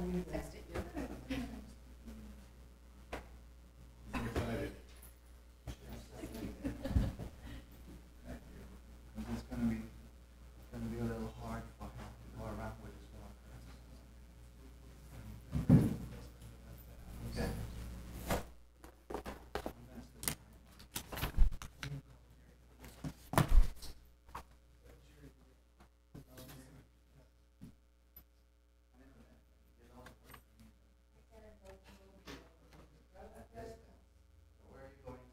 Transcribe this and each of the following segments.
Texted you. Excited. It's gonna be a little hard for him to go around with his walker. Okay. Where are you going to?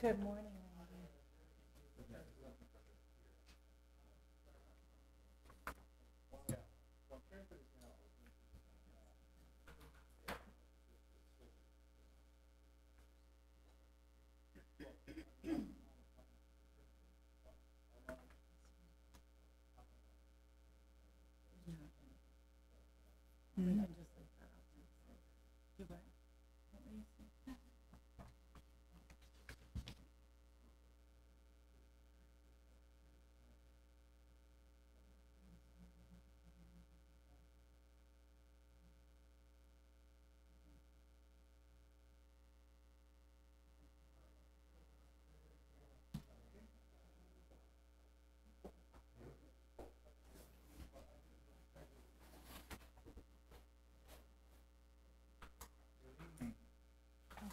Good morning, Randy. Mm-hmm.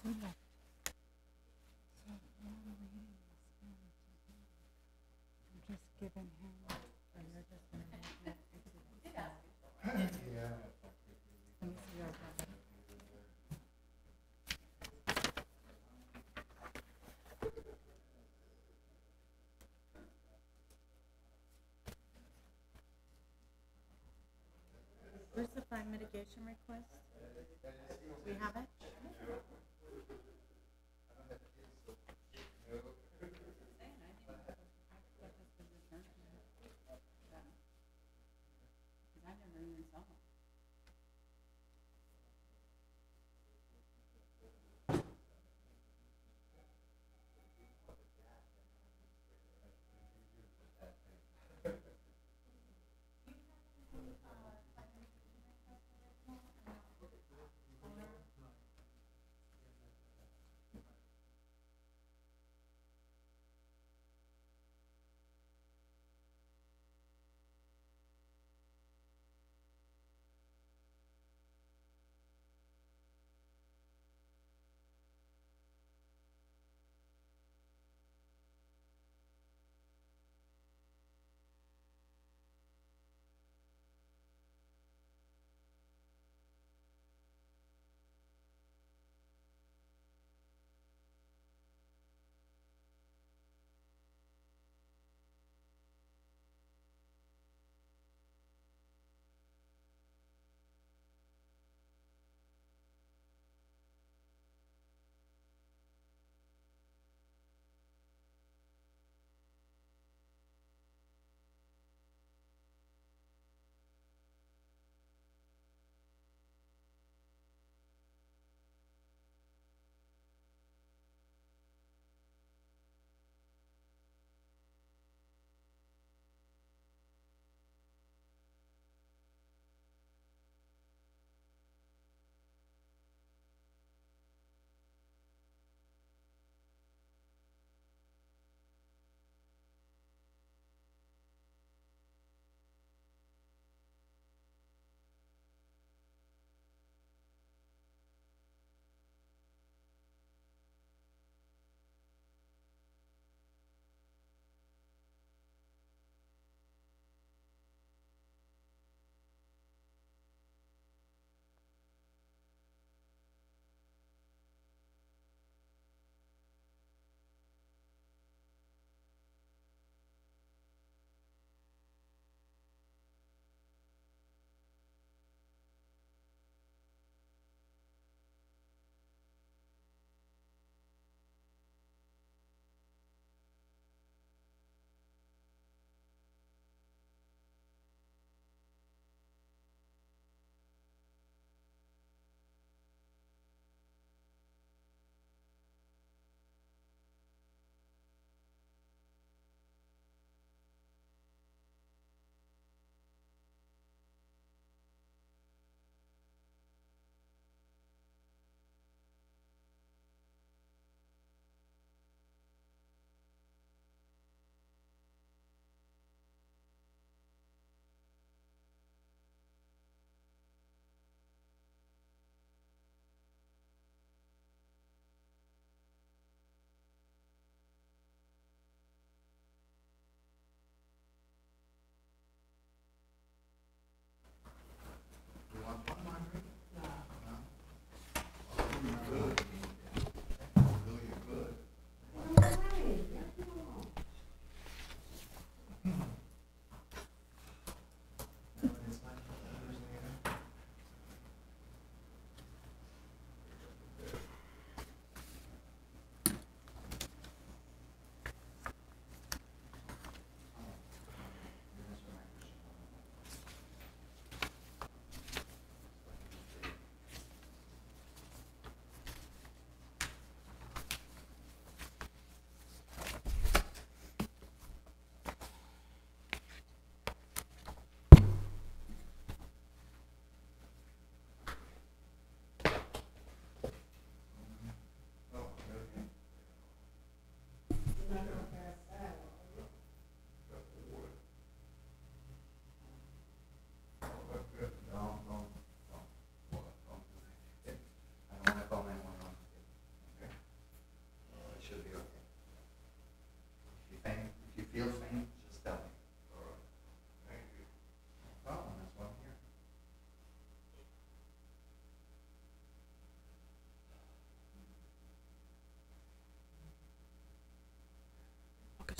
We left. So what I'm reading is I'm just giving him, or you're just going to read it into the Yeah. Let me see your brother. Where's the fire mitigation request? We have it?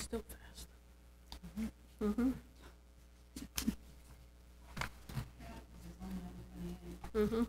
Still fast. Mm-hmm. Mm-hmm.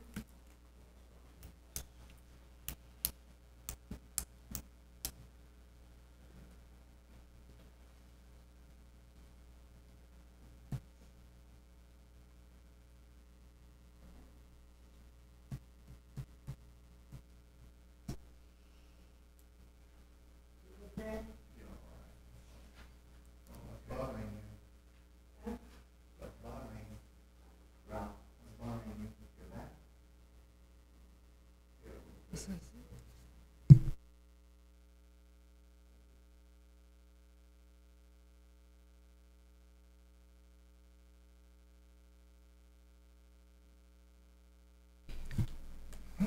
I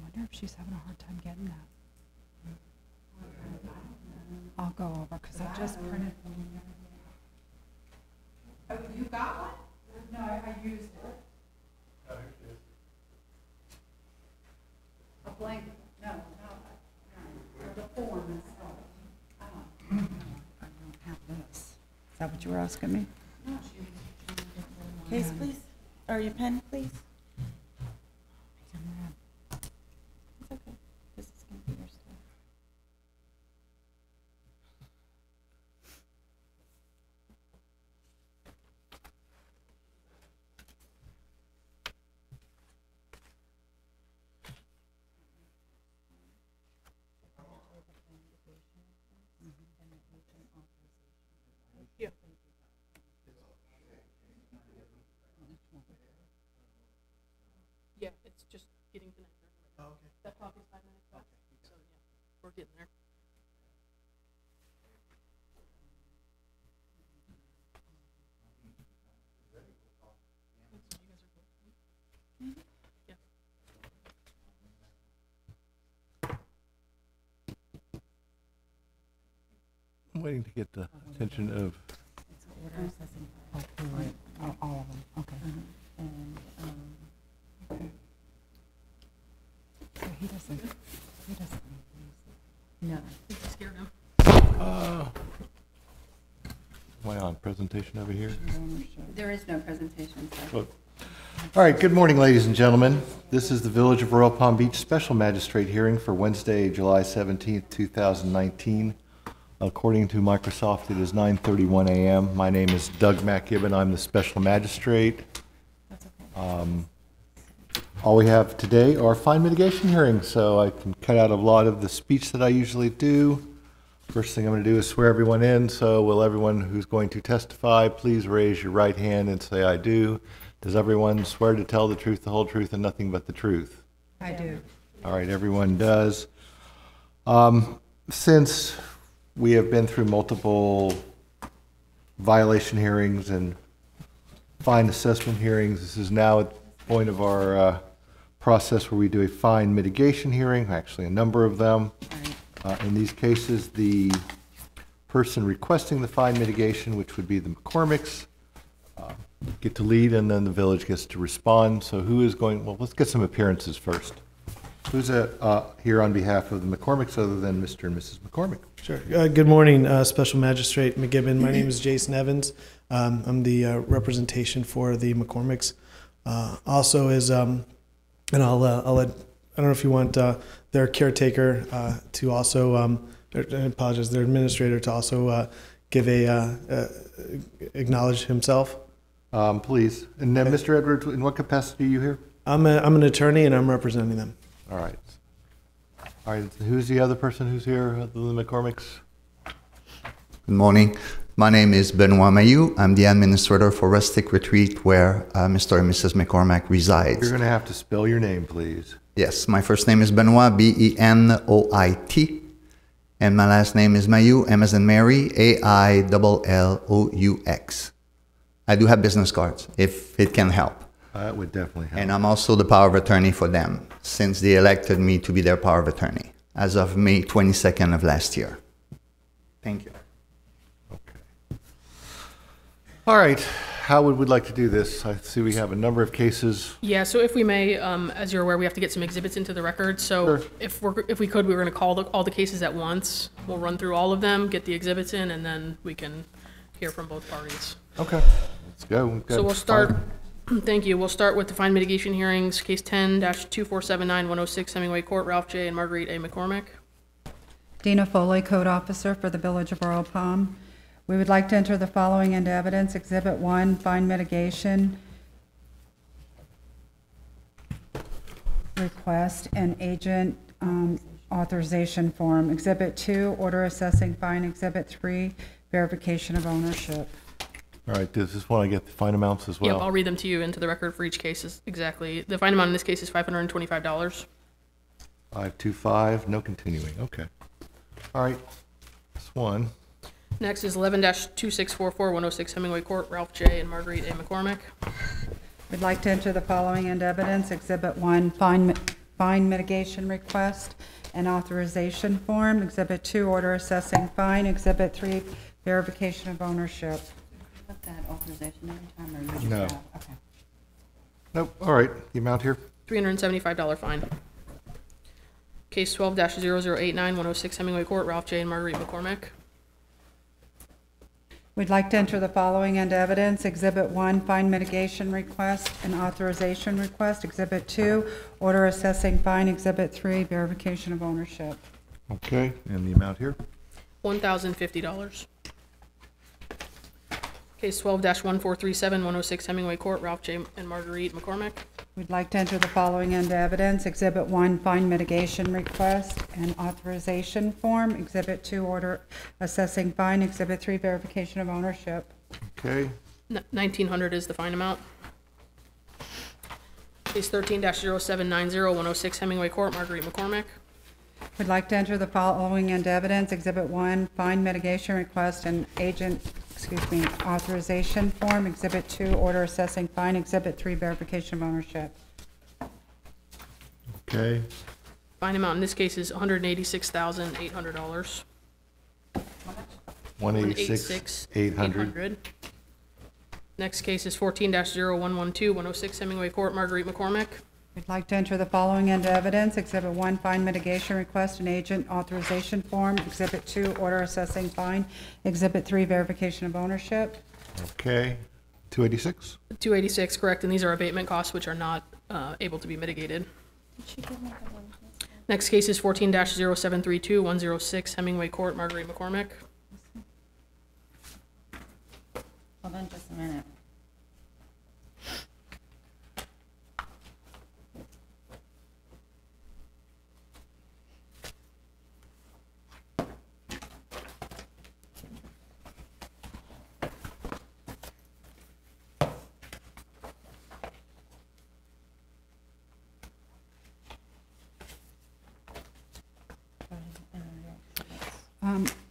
wonder if she's having a hard time getting that. I'll go over because I just printed. Oh, you got one? No, I used it. A blank, no, the form is, I don't have this. Is that what you were asking me? Case, please, or your pen, please. It's okay, this is gonna be your stuff. Yeah. Yeah, it's just getting connected. Oh, okay. That copy's 5 minutes back. So yeah, we're getting there. So you guys are both- Yeah. I'm waiting to get the attention of, It's order assessing. Oh, right. Oh, all of them, okay. And, okay. So he doesn't need these. No. You scared him. am I on presentation over here? There is no presentation, sir. Look. All right, good morning, ladies and gentlemen. This is the Village of Royal Palm Beach Special Magistrate hearing for Wednesday, July 17th, 2019. According to Microsoft, it is 9:31 a.m. My name is Doug McKibben. I'm the Special Magistrate. That's okay. All we have today are fine mitigation hearings, so I can cut out a lot of the speech that I usually do. First thing I'm going to do is swear everyone in, so will everyone who's going to testify please raise your right hand and say I do. Does everyone swear to tell the truth, the whole truth, and nothing but the truth? I do. All right, everyone does. Since we have been through multiple violation hearings and fine assessment hearings, this is now at the point of our process where we do a fine mitigation hearing, actually a number of them. In these cases, the person requesting the fine mitigation, which would be the McCormicks, get to lead, and then the village gets to respond. So who is going, well, let's get some appearances first. Who's here on behalf of the McCormicks other than Mr. and Mrs. McCormick? Sure. Good morning, Special Magistrate McGibbon. My name is Jason Evans. I'm the representation for the McCormicks. Also is, and I'll let, I don't know if you want their caretaker to also, I apologize, their administrator to also give acknowledge himself. Please. And then, Mr. Edwards, in what capacity are you here? I'm an attorney and I'm representing them. All right. All right. Who's the other person who's here other than the McCormicks? Good morning. My name is Benoit Mayou. I'm the administrator for Rustic Retreat, where Mr. and Mrs. McCormack resides. You're going to have to spell your name, please. Yes, my first name is Benoit, B-E-N-O-I-T, and my last name is Mayou, M as in Mary, A-I-L-L-O-U-X. I do have business cards, if it can help. That would definitely help. And I'm also the power of attorney for them, since they elected me to be their power of attorney, as of May 22nd of last year. Thank you. Okay. All right. how would we like to do this? I see we have a number of cases. Yeah, so if we may, as you're aware, we have to get some exhibits into the record. So Sure. if we could, we were going to call all the cases at once. We'll run through all of them, get the exhibits in, and then we can hear from both parties. Okay, let's go. We've got So we'll start, five. thank you. We'll start with the fine mitigation hearings, case 10-2479106 Hemingway Court, Ralph J. and Marguerite A. McCormick. Dina Foley, Code Officer for the Village of Royal Palm. We would like to enter the following into evidence. Exhibit 1, fine mitigation request and agent authorization form. Exhibit 2, order assessing fine. Exhibit 3, verification of ownership. All right, does this want to get the fine amounts as well? Yep, I'll read them to you into the record for each case exactly. The fine amount in this case is $525. 525, no continuing, okay. All right, this one. Next is 11-2644106 Hemingway Court, Ralph J. and Marguerite A. McCormick. We'd like to enter the following into evidence. Exhibit 1, fine mitigation request and authorization form. Exhibit 2, order assessing fine. Exhibit 3, verification of ownership. Put that authorization every time, or you just No. have- Okay. Nope, all right, the amount here? $375 fine. Case 12-0089-106 Hemingway Court, Ralph J. and Marguerite McCormick. We'd like to enter the following into evidence. Exhibit 1, fine mitigation request and authorization request. Exhibit 2, order assessing fine. Exhibit 3, verification of ownership. Okay, and the amount here? $1,050. Case 12-1437-106 Hemingway Court, Ralph J. and Marguerite McCormick. We'd like to enter the following into evidence. Exhibit 1, fine mitigation request and authorization form. Exhibit 2, order assessing fine. Exhibit 3, verification of ownership. Okay, $1,900 is the fine amount. Case 13-0790-106 Hemingway Court, Marguerite McCormick. We'd like to enter the following into evidence. Exhibit 1, fine mitigation request and authorization form. Exhibit 2, order assessing fine. Exhibit 3, verification of ownership. okay, Fine amount in this case is $186,800. 186, 800. 800. Next case is 14-0112-106 Hemingway Court, Marguerite McCormick. We'd like to enter the following into evidence. Exhibit 1, fine mitigation request and agent authorization form. Exhibit 2, order assessing fine. Exhibit 3, verification of ownership. Okay, 286? 286, correct, and these are abatement costs which are not able to be mitigated. Next case is 14-0732-106 Hemingway Court, Marguerite McCormick. Hold on just a minute.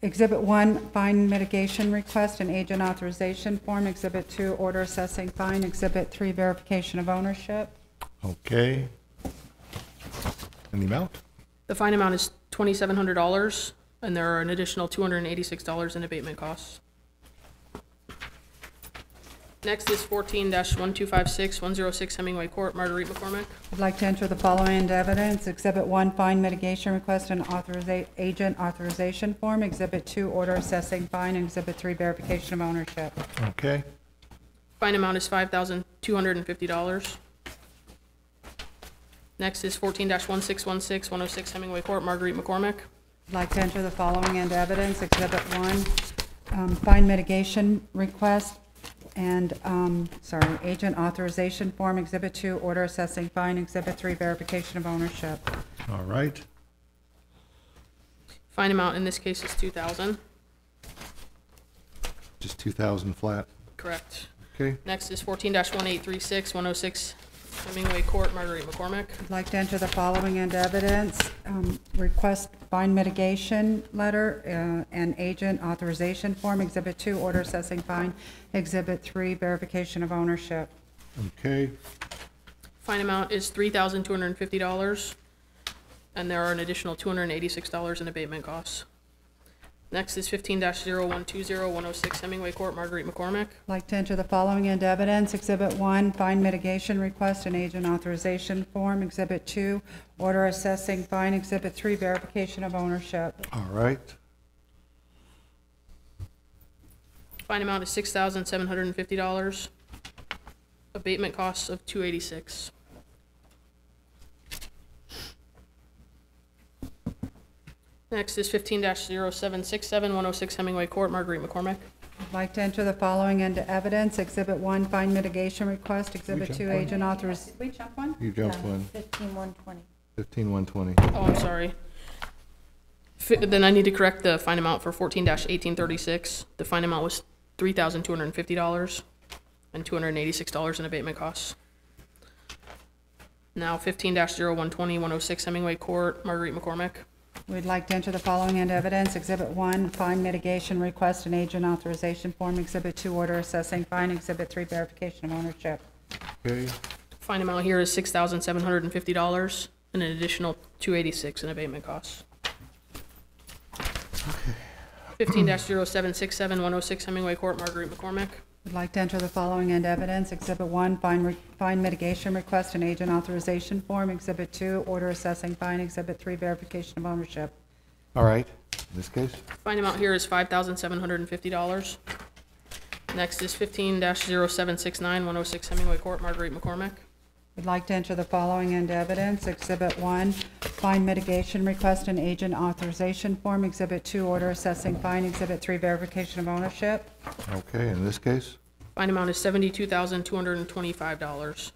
Exhibit 1, fine mitigation request and agent authorization form. Exhibit 2, order assessing fine. Exhibit 3, verification of ownership. Okay. And the amount? The fine amount is $2,700, and there are an additional $286 in abatement costs. Next is 14-1256-106 Hemingway Court, Marguerite McCormick. I'd like to enter the following into evidence. Exhibit 1, fine mitigation request and agent authorization form. Exhibit 2, order assessing fine. Exhibit 3, verification of ownership. Okay, Fine amount is $5,250. Next is 14-1616-106 Hemingway Court, Marguerite McCormick. I'd like to enter the following into evidence. Exhibit 1, fine mitigation request and, agent authorization form. Exhibit 2, order assessing fine. Exhibit 3, verification of ownership. all right. Fine amount in this case is $2,000. Just 2,000 flat. Correct. Okay, Next is 14-1836-106 Hemingway Court, Marguerite McCormick. I'd like to enter the following into evidence. Request fine mitigation letter and agent authorization form. Exhibit 2, order assessing fine. Exhibit 3, verification of ownership. okay, Fine amount is $3,250, and there are an additional $286 in abatement costs. Next is 15-0120-106 Hemingway Court, Marguerite McCormick. Like to enter the following into evidence. Exhibit 1, fine mitigation request and agent authorization form. Exhibit 2, order assessing fine. Exhibit 3, verification of ownership. All right. Fine amount is $6,750. Abatement costs of $286. Next is 15-0767-106 Hemingway Court, Marguerite McCormick. Like to enter the following into evidence. Exhibit 1, fine mitigation request. Exhibit 2, agent authorization. Did we jump one? You jumped one. 15120. 15120. Oh, I'm sorry. Then I need to correct the fine amount for 14-1836. The fine amount was $3,250 and $286 in abatement costs. Now 15-0120-106 Hemingway Court, Marguerite McCormick. We'd like to enter the following into evidence. Exhibit 1, fine mitigation request and agent authorization form. Exhibit 2, order assessing fine. Exhibit 3, verification of ownership. Okay. Fine amount here is $6,750 and an additional $286 in abatement costs. 15-0767-106 Hemingway Court, Marguerite McCormick. We'd like to enter the following into evidence. Exhibit 1, fine mitigation request and agent authorization form. Exhibit 2, order assessing fine. Exhibit 3, verification of ownership. All right. In this case? Fine amount here is $5,750. Next is 15-0769-106 Hemingway Court, Marguerite McCormick. We'd like to enter the following into evidence. Exhibit 1, fine mitigation request and agent authorization form. Exhibit 2, order assessing fine. Exhibit 3, verification of ownership. Okay. In this case? Fine amount is $72,225.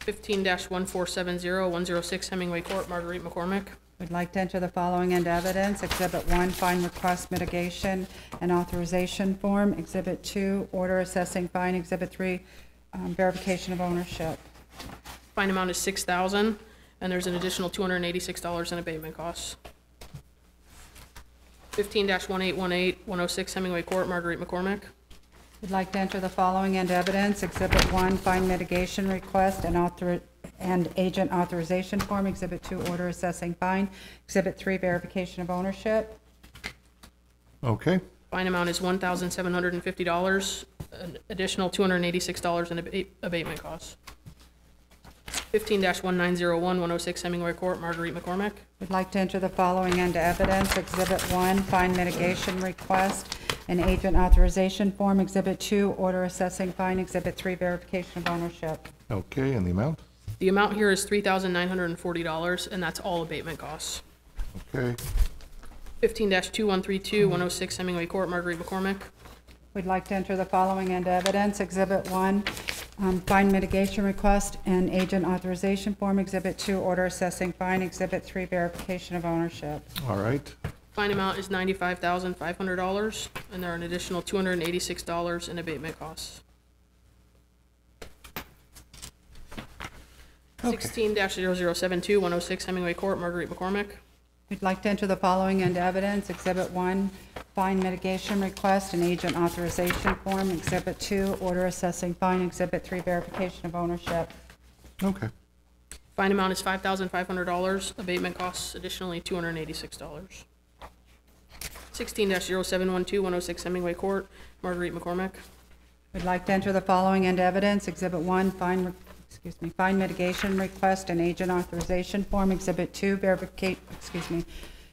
15-1470-106 Hemingway Court, Marguerite McCormick. We'd like to enter the following into evidence. Exhibit 1, fine request mitigation and authorization form. Exhibit 2, order assessing fine. Exhibit 3, verification of ownership. Fine amount is $6,000, and there's an additional $286 in abatement costs. 15-1818-106 Hemingway Court, Marguerite McCormick. We'd like to enter the following into evidence. Exhibit 1, fine mitigation request and agent authorization form. Exhibit 2, order assessing fine. Exhibit 3, verification of ownership. Okay. Fine amount is $1,750, an additional $286 in abatement costs. 15-1901-106 Hemingway Court, Marguerite McCormick. We'd like to enter the following into evidence. Exhibit 1, fine mitigation request and agent authorization form. Exhibit 2, order assessing fine. Exhibit 3, verification of ownership. Okay. And the amount? The amount here is $3,940, and that's all abatement costs. Okay. 15-2132-106 Hemingway Court, Marguerite McCormick. We'd like to enter the following into evidence. Exhibit 1, fine mitigation request and agent authorization form. Exhibit 2, order assessing fine. Exhibit 3, verification of ownership. All right. Fine amount is $95,500, and there are an additional $286 in abatement costs. 16-0072-106 Hemingway Court, Marguerite McCormick. We'd like to enter the following into evidence. Exhibit 1, fine mitigation request and agent authorization form. Exhibit 2, order assessing fine. Exhibit 3, verification of ownership. Okay. Fine amount is $5,500. Abatement costs additionally $286. 16-0712-106 Hemingway Court, Marguerite McCormick. We'd like to enter the following into evidence. Exhibit 1, fine mitigation request and agent authorization form. Exhibit 2,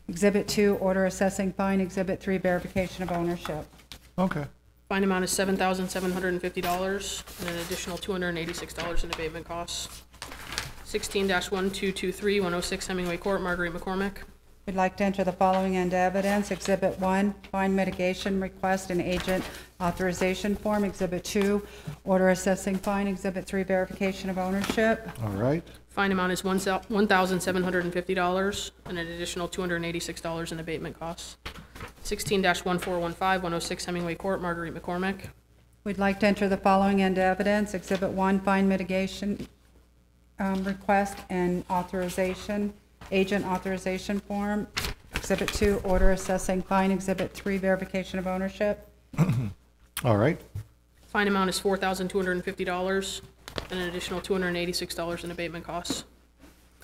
Exhibit 2, order assessing fine. Exhibit 3, verification of ownership. Okay. Fine amount is $7,750 and an additional $286 in abatement costs. 16-1223-106 Hemingway Court, Marguerite McCormick. We'd like to enter the following into evidence. Exhibit 1, fine mitigation request and agent authorization form. Exhibit 2, order assessing fine. Exhibit 3, verification of ownership. All right. Fine amount is $1,750 and an additional $286 in abatement costs. 16-1415-106 Hemingway Court, Marguerite McCormick. We'd like to enter the following into evidence. Exhibit 1, fine mitigation request and authorization, agent authorization form. Exhibit 2, order assessing fine. Exhibit 3, verification of ownership. All right. Fine amount is $4,250 and an additional $286 in abatement costs.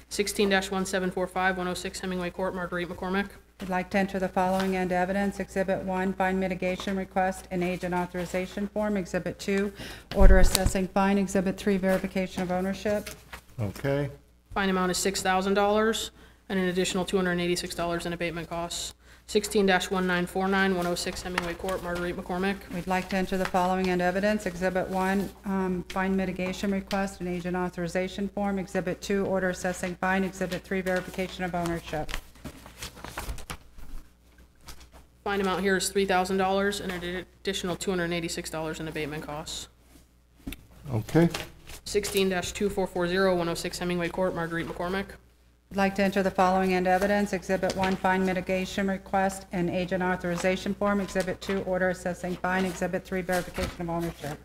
16-1745-106 Hemingway Court, Marguerite McCormick. Would like to enter the following into evidence. Exhibit 1, fine mitigation request and agent authorization form. Exhibit 2, order assessing fine. Exhibit 3, verification of ownership. Okay. Fine amount is $6,000 and an additional $286 in abatement costs. 16-1949, 106 Hemingway Court, Marguerite McCormick. We'd like to enter the following into evidence. Exhibit 1, fine mitigation request and agent authorization form. Exhibit 2, order assessing fine. Exhibit 3, verification of ownership. Fine amount here is $3,000 and an additional $286 in abatement costs. Okay. 16-2440, 106 Hemingway Court, Marguerite McCormick. I'd like to enter the following into evidence. Exhibit 1, fine mitigation request and agent authorization form. Exhibit 2, order assessing fine. Exhibit 3, verification of ownership.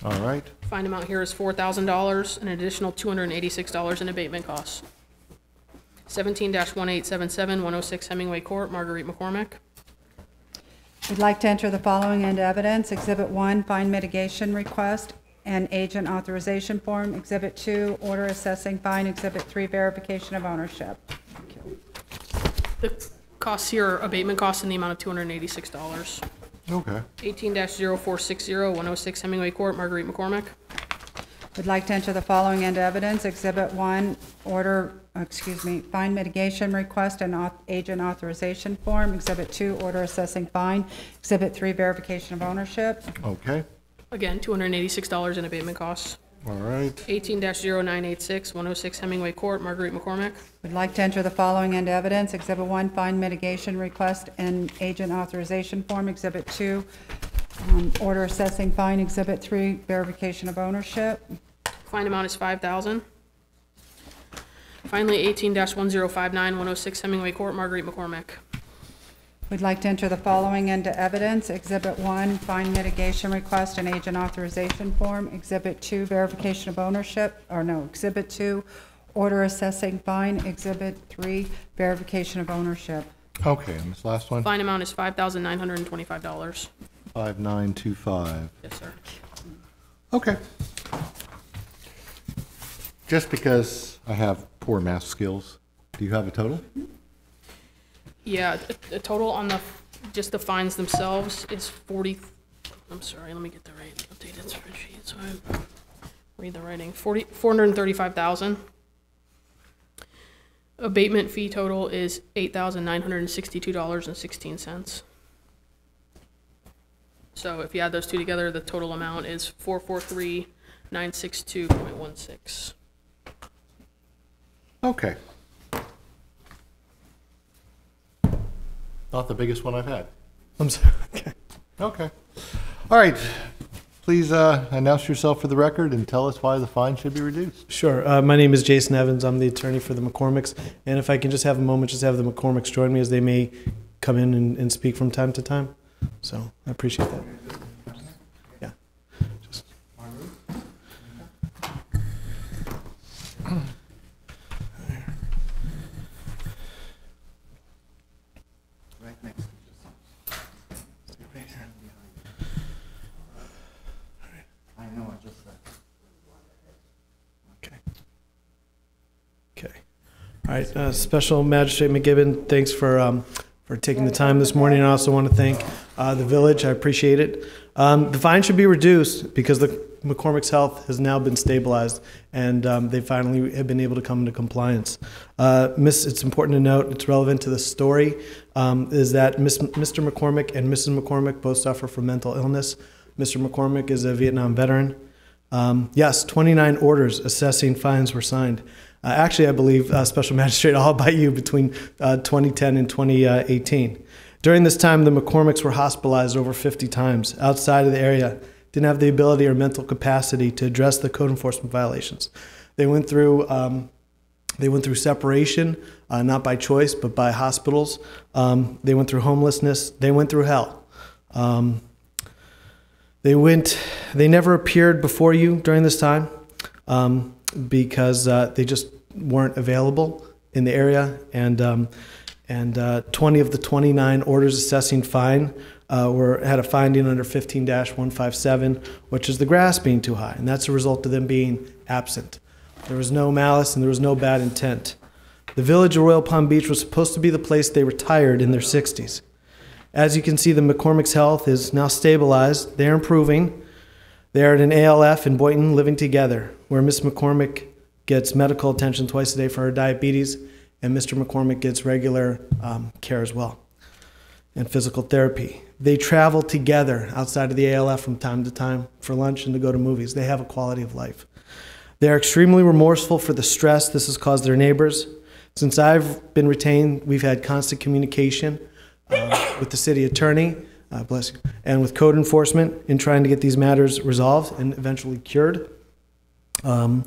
All right. Fine amount here is $4,000 and an additional $286 in abatement costs. 17-1877, 106 Hemingway Court, Marguerite McCormick. We'd like to enter the following into evidence. Exhibit 1, fine mitigation request and agent authorization form. Exhibit 2, order assessing fine. Exhibit 3, verification of ownership. The costs here are abatement costs in the amount of $286. Okay. 18-0460, 106 Hemingway Court, Marguerite McCormick. We'd like to enter the following into evidence. Exhibit 1, fine mitigation request and agent authorization form. Exhibit 2, order assessing fine. Exhibit 3, verification of ownership. Okay. Again, $286 in abatement costs. All right. 18-0986, 106 Hemingway Court, Marguerite McCormick. We'd like to enter the following into evidence. Exhibit 1, fine mitigation request and agent authorization form. Exhibit 2, order assessing fine. Exhibit 3, verification of ownership. Fine amount is $5,000. Finally, 18-1059, 106 Hemingway Court, Marguerite McCormick. We'd like to enter the following into evidence. Exhibit 1, fine mitigation request and agent authorization form. Exhibit 2, verification of ownership, Exhibit 2, order assessing fine. Exhibit 3, verification of ownership. Okay, and this last one? Fine amount is $5,925. 5925. Yes, sir. Okay. Just because I have poor math skills, do you have a total? Yeah, the total on just the fines themselves is 40, I'm sorry, let me get the right updated spreadsheet, so I read the writing. 435,000. Abatement fee total is $8,962.16. So if you add those two together, the total amount is 443,962.16. Okay. Not the biggest one I've had. I'm sorry. Okay. Okay. All right. Please announce yourself for the record and tell us why the fine should be reduced. Sure. My name is Jason Evans. I'm the attorney for the McCormicks. And if I can just have a moment, just have the McCormicks join me, as they may come in and speak from time to time. So I appreciate that. Yeah. Just. Right next to you. I know, I just said. Okay. Okay. All right. Special Magistrate McGibbon, thanks for taking the time this morning. I also want to thank the village. I appreciate it. The fine should be reduced because the McCormick's health has now been stabilized, and they finally have been able to come into compliance. It's important to note, it's relevant to the story, is that Mr. McCormick and Mrs. McCormick both suffer from mental illness. Mr. McCormick is a Vietnam veteran. Yes, 29 orders assessing fines were signed. Actually, I believe, Special Magistrate, all by you between 2010 and 2018. During this time, the McCormicks were hospitalized over 50 times outside of the area, didn't have the ability or mental capacity to address the code enforcement violations. They went through separation, not by choice, but by hospitals. They went through homelessness. They went through hell. They never appeared before you during this time because they just weren't available in the area, and 20 of the 29 orders assessing fine had a finding under 15-157, which is the grass being too high, and that's a result of them being absent. There was no malice and there was no bad intent. The village of Royal Palm Beach was supposed to be the place they retired in their 60s. As you can see, the McCormick's health is now stabilized. They're improving. They're at an ALF in Boynton living together, where Miss McCormick gets medical attention twice a day for her diabetes, and Mr. McCormick gets regular care as well, and physical therapy. They travel together outside of the ALF from time to time for lunch and to go to movies. They have a quality of life. They're extremely remorseful for the stress this has caused their neighbors. Since I've been retained, we've had constant communication with the city attorney, bless you, and with code enforcement in trying to get these matters resolved and eventually cured. The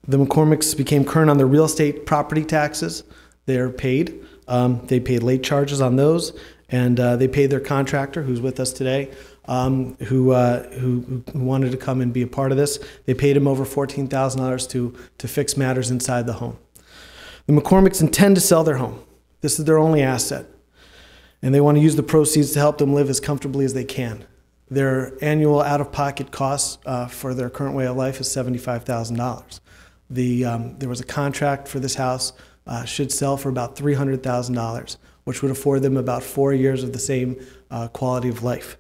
McCormicks became current on their real estate property taxes. They're paid. They paid late charges on those, and they paid their contractor, who's with us today, who wanted to come and be a part of this. They paid him over $14,000 to fix matters inside the home. The McCormicks intend to sell their home. This is their only asset, and they want to use the proceeds to help them live as comfortably as they can. Their annual out-of-pocket costs for their current way of life is $75,000. There was a contract for this house, should sell for about $300,000, which would afford them about 4 years of the same quality of life.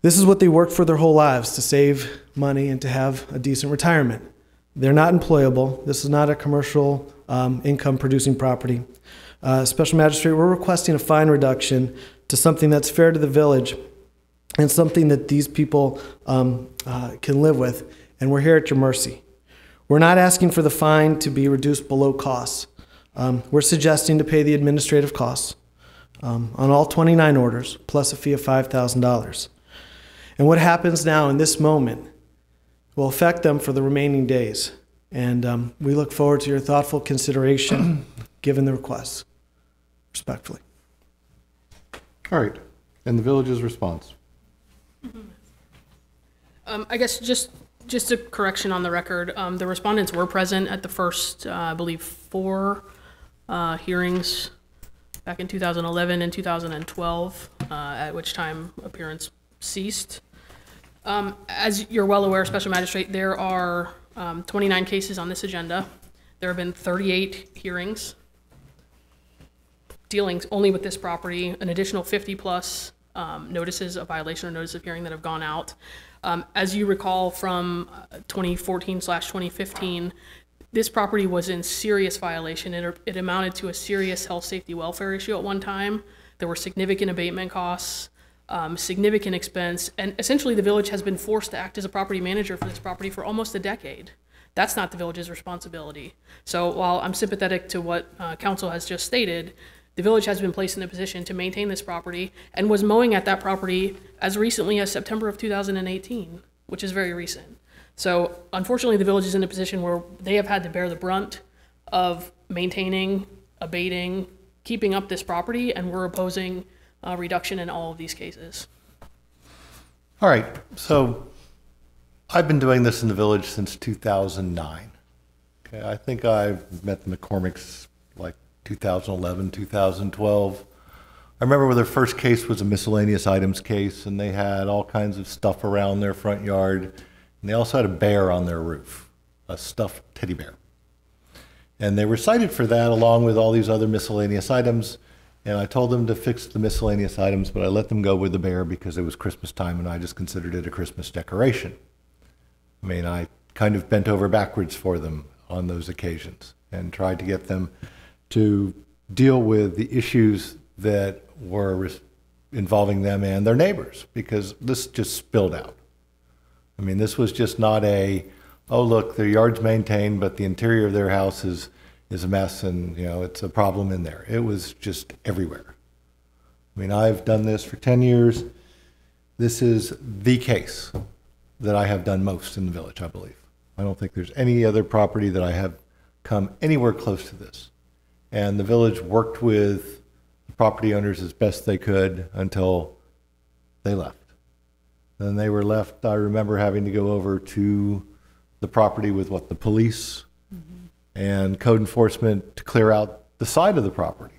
This is what they worked for their whole lives, to save money and to have a decent retirement. They're not employable. This is not a commercial income-producing property. Special Magistrate, we're requesting a fine reduction to something that's fair to the village and something that these people can live with, and we're here at your mercy. We're not asking for the fine to be reduced below costs. We're suggesting to pay the administrative costs on all 29 orders, plus a fee of $5,000. And what happens now in this moment will affect them for the remaining days. And we look forward to your thoughtful consideration given the requests. Respectfully. All right. And the village's response? I guess just a correction on the record. The respondents were present at the first, I believe, 4 hearings back in 2011 and 2012, at which time appearance ceased. As you're well aware, Special Magistrate, there are 29 cases on this agenda. There have been 38 hearings dealing only with this property, an additional 50 plus notices of violation or notice of hearing that have gone out. As you recall from 2014/2015, this property was in serious violation. It amounted to a serious health, safety, welfare issue at one time. There were significant abatement costs, significant expense, and essentially the village has been forced to act as a property manager for this property for almost a decade. That's not the village's responsibility. So while I'm sympathetic to what council has just stated, the village has been placed in a position to maintain this property and was mowing at that property as recently as September of 2018, which is very recent. So unfortunately, the village is in a position where they have had to bear the brunt of maintaining, abating, keeping up this property, and we're opposing a reduction in all of these cases. All right. So I've been doing this in the village since 2009. Okay, I think I've met the McCormicks like 2011, 2012. I remember when their first case was a miscellaneous items case, and they had all kinds of stuff around their front yard, and they also had a bear on their roof, a stuffed teddy bear. And they were cited for that along with all these other miscellaneous items, and I told them to fix the miscellaneous items, but I let them go with the bear because it was Christmas time and I just considered it a Christmas decoration. I mean, I kind of bent over backwards for them on those occasions and tried to get them to deal with the issues that were involving them and their neighbors, because this just spilled out. I mean, this was just not a, oh, look, their yard's maintained, but the interior of their house is a mess and, you know, it's a problem in there. It was just everywhere. I mean, I've done this for 10 years. This is the case that I have done most in the village, I believe. I don't think there's any other property that I have come anywhere close to this. And the village worked with the property owners as best they could until they left. Then they were left, I remember having to go over to the property with the police and code enforcement to clear out the side of the property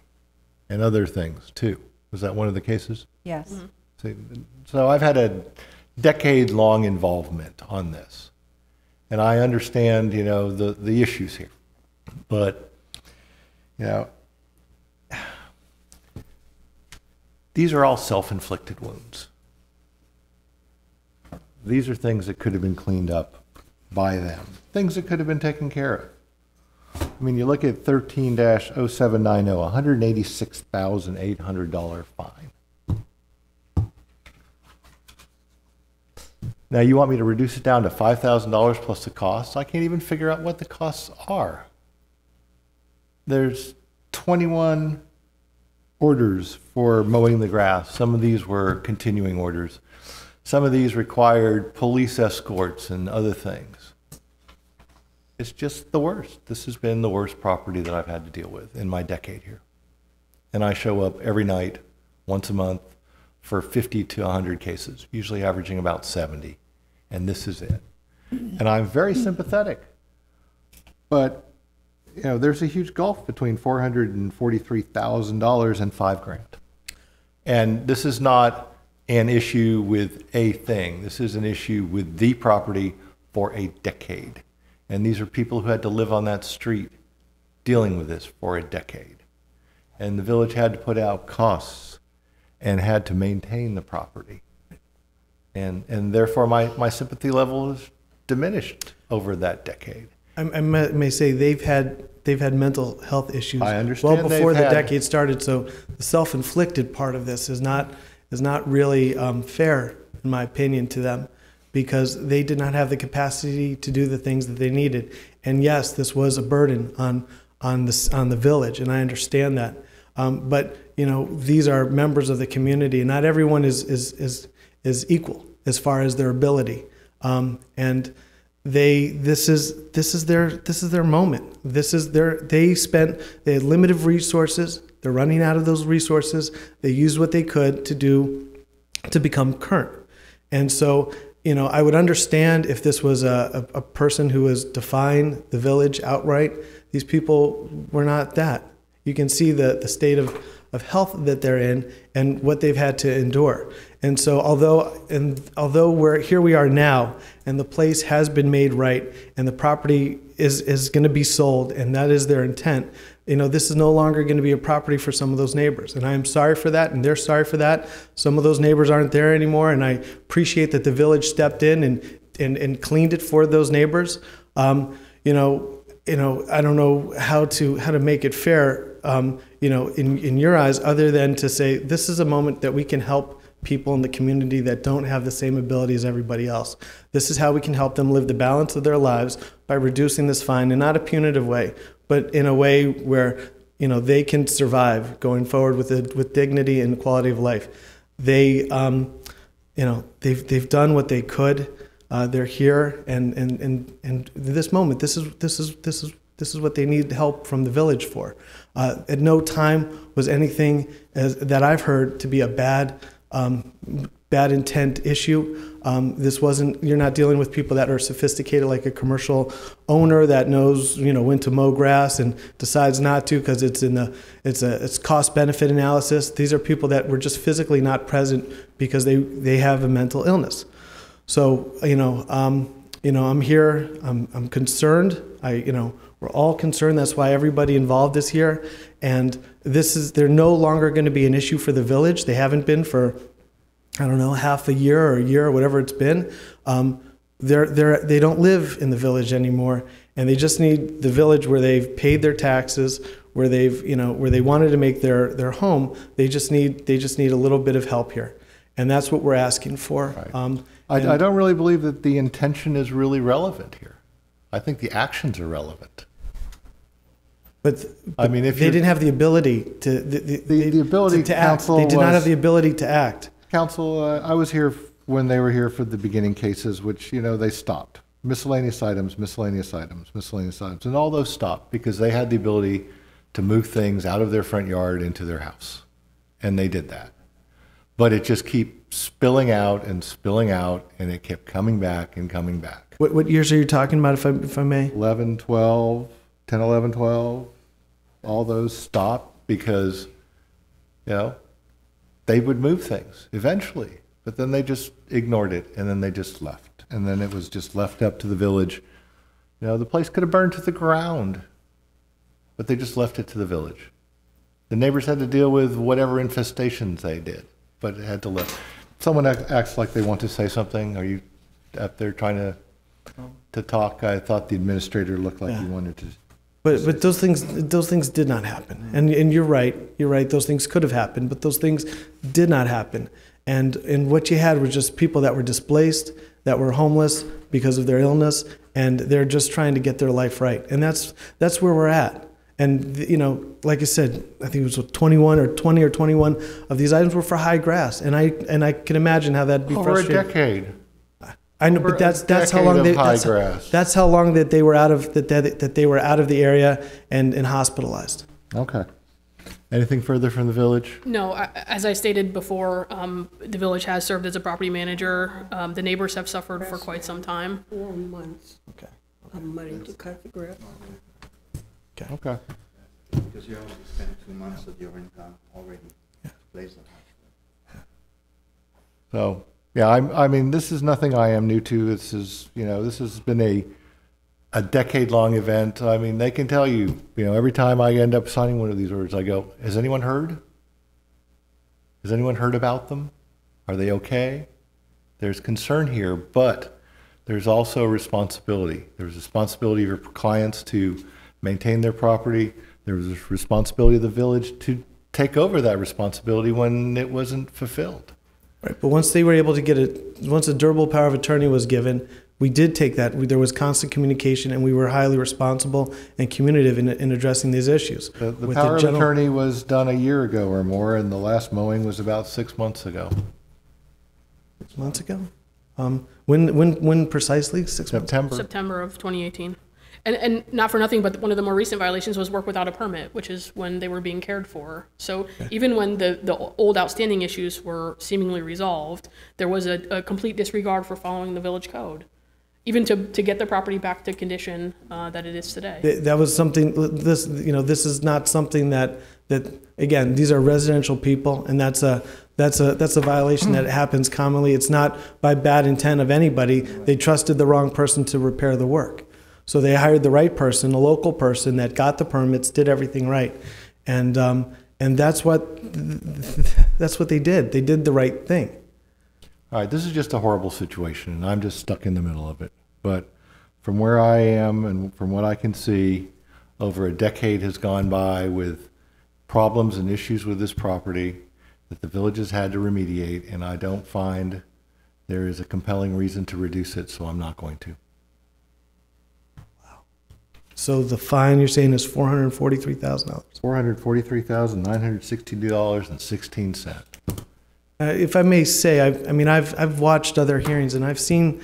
and other things too. Was that one of the cases? Yes. So I've had a decade-long involvement on this. And I understand, you know, the issues here. But You know, these are all self-inflicted wounds. These are things that could have been cleaned up by them, things that could have been taken care of. I mean, you look at 13-0790, $186,800 fine. Now, you want me to reduce it down to $5,000 plus the costs? I can't even figure out what the costs are. There's 21 orders for mowing the grass. Some of these were continuing orders. Some of these required police escorts and other things. It's just the worst. This has been the worst property that I've had to deal with in my decade here. And I show up every night, once a month, for 50 to 100 cases, usually averaging about 70. And this is it. And I'm very sympathetic. But, you know, there's a huge gulf between $443,000 and $5,000. And this is not an issue with a thing. This is an issue with the property for a decade. And these are people who had to live on that street dealing with this for a decade. And the village had to put out costs and had to maintain the property. And therefore my sympathy level is diminished over that decade. I may say they've had mental health issues I understand well before the they've had- decade started. So the self-inflicted part of this is not really fair, in my opinion, to them, because they did not have the capacity to do the things that they needed. And yes, this was a burden on the village, and I understand that. But you know, these are members of the community, and not everyone is equal as far as their ability. And this is their moment. They had limited resources. They're running out of those resources. They used what they could to become current. And so, you know, I would understand if this was a person who was defying the village outright. These people were not that. You can see the state of health that they're in and what they've had to endure. And so although we are now, and the place has been made right, and the property is going to be sold, and that is their intent, you know, this is no longer going to be a property for some of those neighbors. And I am sorry for that, and they're sorry for that. Some of those neighbors aren't there anymore, and I appreciate that the village stepped in and cleaned it for those neighbors. You know, I don't know how to make it fair, you know, in your eyes, other than to say this is a moment that we can help people in the community that don't have the same ability as everybody else. This is how we can help them live the balance of their lives by reducing this fine in not a punitive way, but in a way where, you know, they can survive going forward with dignity and quality of life. They, you know, they've done what they could. They're here, and this moment, this is what they need help from the village for. At no time was anything that I've heard to be a bad intent issue. This wasn't. You're not dealing with people that are sophisticated, like a commercial owner that knows, you know, when to mow grass and decides not to because it's cost benefit analysis. These are people that were just physically not present because they have a mental illness. So, you know, I'm here. I'm concerned. We're all concerned. That's why everybody involved is here. And they're no longer going to be an issue for the village. They haven't been for, I don't know, half a year or a year or whatever it's been. They don't live in the village anymore, and they just need the village where they've paid their taxes, where where they wanted to make their home. They just need a little bit of help here, and that's what we're asking for. Right. I don't really believe that the intention is really relevant here. I think the actions are relevant. But I mean, if they didn't have the ability to the ability to act. They did not have the ability to act. Council, I was here when they were here for the beginning cases, which, you know, they stopped. Miscellaneous items, miscellaneous items, miscellaneous items, and all those stopped because they had the ability to move things out of their front yard into their house, and they did that. But it just keeps spilling out, and it kept coming back and coming back. What years are you talking about, if I may? 11, 12, 10, 11, 12, all those stopped because, you know, they would move things eventually, but then they just ignored it, and then they just left. And then it was just left up to the village. You know, the place could have burned to the ground, but they just left it to the village. The neighbors had to deal with whatever infestations they did, but it had to live. Someone acts like they want to say something. Are you up there trying to talk? I thought the administrator looked like he wanted to. But those things did not happen. And you're right. Those things could have happened, but those things did not happen. And what you had was just people that were displaced, that were homeless because of their illness, and they're just trying to get their life right. And that's where we're at. And, you know, like I said, I think it was 20 or 21 of these items were for high grass. And I can imagine how that'd be frustrating. Over a decade. I know, but that's how long that's how long that they were out of that they were out of the area and hospitalized. Okay. Anything further from the village? No, as I stated before, the village has served as a property manager. The neighbors have suffered for quite some time. 4 months Okay. of money to cut the grass. Okay. Because you already spent 2 months of your income already. Place of hospital. So, yeah, I mean, this is nothing I am new to. This is, you know, this has been a decade-long event. I mean, they can tell you, you know, every time I end up signing one of these orders, I go, has anyone heard? Has anyone heard about them? Are they okay? There's concern here, but there's also a responsibility. There's a responsibility for clients to maintain their property. There's a responsibility of the village to take over that responsibility when it wasn't fulfilled. Right, but once they were able to get once a durable power of attorney was given, we did take that. There was constant communication, and we were highly responsible and communicative in addressing these issues. The power of attorney was done a year ago or more, and the last mowing was about 6 months ago. 6 months ago? When precisely? 6 months? September of 2018. And not for nothing, but one of the more recent violations was work without a permit, which is when they were being cared for. So even when the old outstanding issues were seemingly resolved, there was a complete disregard for following the village code, even to get the property back to condition that it is today. That was something, this is not something that again, these are residential people, and that's a violation that happens commonly. It's not by bad intent of anybody. They trusted the wrong person to repair the work. So they hired the right person, a local person that got the permits, did everything right, and that's what they did. They did the right thing. All right, this is just a horrible situation, and I'm just stuck in the middle of it. But from where I am and from what I can see, over a decade has gone by with problems and issues with this property that the village has had to remediate, and I don't find there is a compelling reason to reduce it, so I'm not going to. So the fine you're saying is $443,000. $443,962.16. If I may say, I've watched other hearings, and I've seen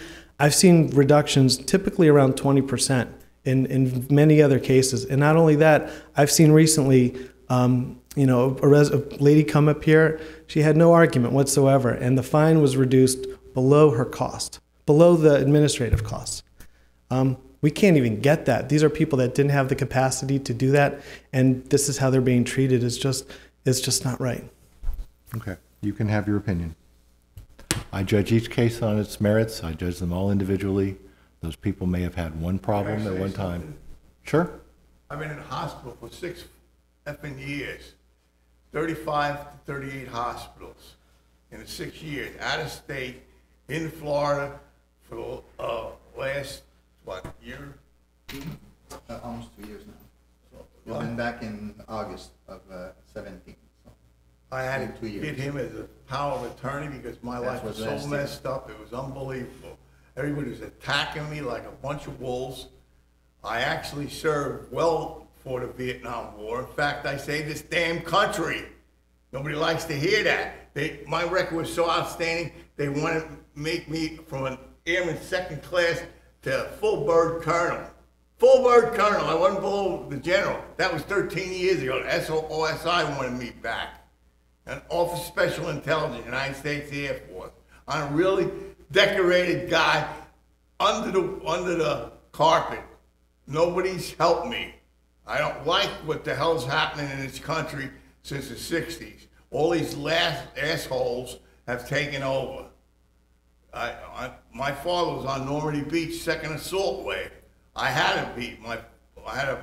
reductions typically around 20% in many other cases. And not only that, I've seen recently, a lady come up here. She had no argument whatsoever, and the fine was reduced below her cost, below the administrative costs. We can't even get that. These are people that didn't have the capacity to do that, and this is how they're being treated. It's just not right. Okay, you can have your opinion. I judge each case on its merits. I judge them all individually. Those people may have had one problem at one time. Sure. I've been in the hospital for 6 effing years. 35 to 38 hospitals in the 6 years. Out of state, in Florida, for the last, year? Almost 2 years now. We've been back in August of 17. So I had to get him as a power of attorney because my life was so messed up. It was unbelievable. Everybody was attacking me like a bunch of wolves. I actually served well for the Vietnam War. In fact, I saved this damn country. Nobody likes to hear that. My record was so outstanding, they wanted to make me from an airman second class to full bird colonel. Full bird colonel. I wasn't below the general. That was 13 years ago. The OSI wanted me back. An Office of Special Intelligence, United States Air Force. I'm a really decorated guy under the carpet. Nobody's helped me. I don't like what the hell's happening in this country since the 60s. All these last assholes have taken over. My father was on Normandy Beach, second assault wave. I had him beat. I had a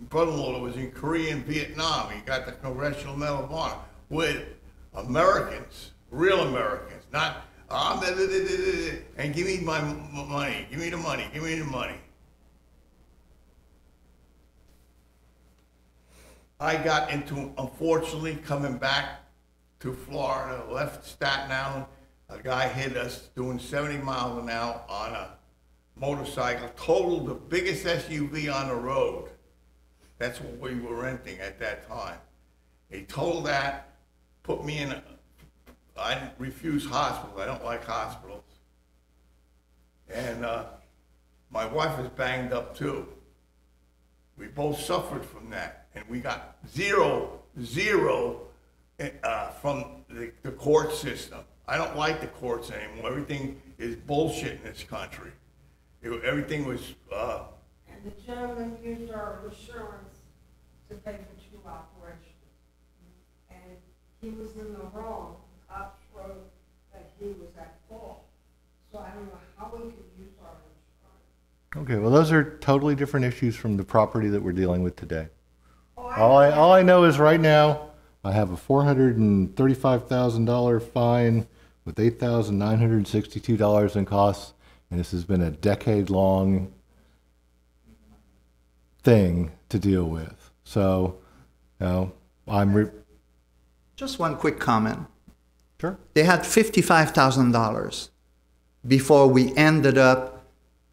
brother-in-law that was in Korea and Vietnam. He got the Congressional Medal of Honor with Americans, real Americans, not, and give me my money, give me the money, give me the money. I got into, unfortunately, coming back to Florida, left Staten Island, a guy hit us doing 70 miles an hour on a motorcycle, totaled the biggest SUV on the road. That's what we were renting at that time. He totaled that, put me in, I refuse hospitals, I don't like hospitals. And my wife is banged up too. We both suffered from that, and we got zero from the court system. I don't like the courts anymore. Everything is bullshit in this country. Everything was. And the gentleman used our insurance to pay for 2 operations. And he was in the wrong. Cops wrote that he was at fault. So I don't know how we could use our insurance. Okay, well, those are totally different issues from the property that we're dealing with today. All I know is right now, I have a $435,000 fine with $8,962 in costs, and this has been a decade-long thing to deal with. So, you know, Just one quick comment. Sure. They had $55,000 before we ended up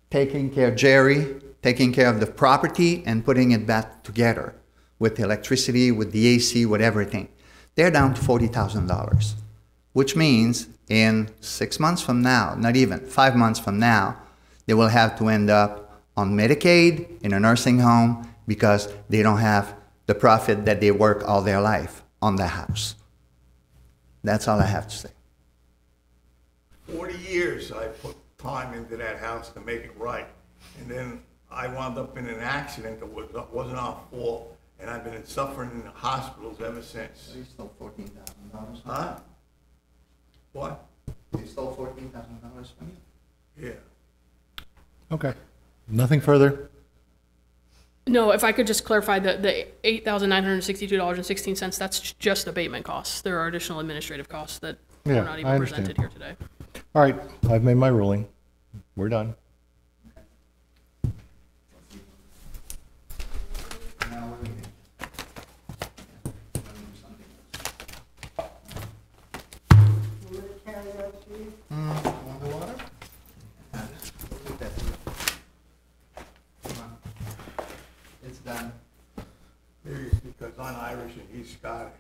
taking care of Jerry, taking care of the property, and putting it back together with the electricity, with the AC, with everything. They're down to $40,000, which means in 6 months from now, not even 5 months from now, they will have to end up on Medicaid, in a nursing home, because they don't have the profit that they work all their life on the house. That's all I have to say. 40 years I put time into that house to make it right. And then I wound up in an accident that wasn't our fault. And I've been suffering in the hospitals ever since. They stole $14,000. Huh? What? They stole $14,000 from you? Yeah. okay. Nothing further? No, if I could just clarify, the $8,962.16, that's just abatement costs. There are additional administrative costs that Yeah, were not I even understand. presented here today. All right, I've made my ruling. We're done. Now, what do we do? You want to carry that to you? Want the water? Come on. It's done. Maybe it's because I'm Irish and he's Scottish.